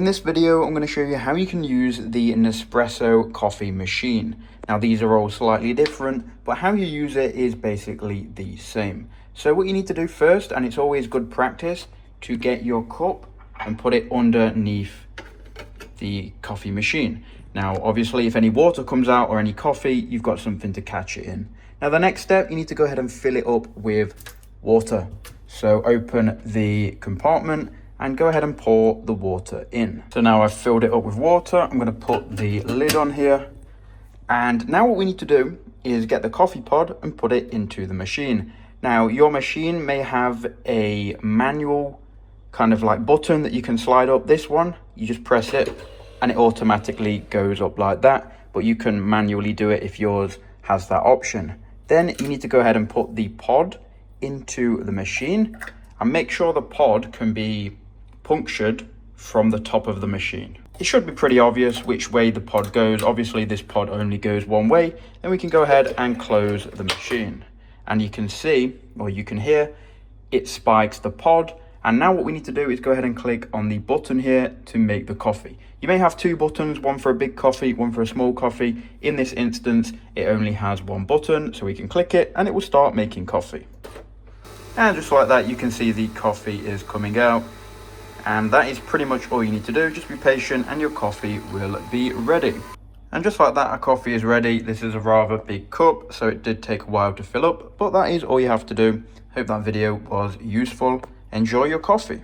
In this video, I'm going to show you how you can use the Nespresso Coffee Machine. Now these are all slightly different, but how you use it is basically the same. So what you need to do first, and it's always good practice, to get your cup and put it underneath the coffee machine. Now obviously if any water comes out or any coffee, you've got something to catch it in. Now the next step, you need to go ahead and fill it up with water. So open the compartment and go ahead and pour the water in. So now I've filled it up with water. I'm going to put the lid on here. And now what we need to do is get the coffee pod and put it into the machine. Now your machine may have a manual kind of like button that you can slide up. This one, you just press it and it automatically goes up like that. But you can manually do it if yours has that option. Then you need to go ahead and put the pod into the machine and make sure the pod can be punctured from the top of the machine. It should be pretty obvious which way the pod goes. Obviously this pod only goes one way. Then we can go ahead and close the machine. And you can see, or you can hear, it spikes the pod. And now what we need to do is go ahead and click on the button here to make the coffee. You may have two buttons, one for a big coffee, one for a small coffee. In this instance, it only has one button, so we can click it and it will start making coffee. And just like that, you can see the coffee is coming out. And that is pretty much all you need to do. Just be patient and your coffee will be ready. And just like that, our coffee is ready. This is a rather big cup, so it did take a while to fill up, but that is all you have to do. Hope that video was useful. Enjoy your coffee.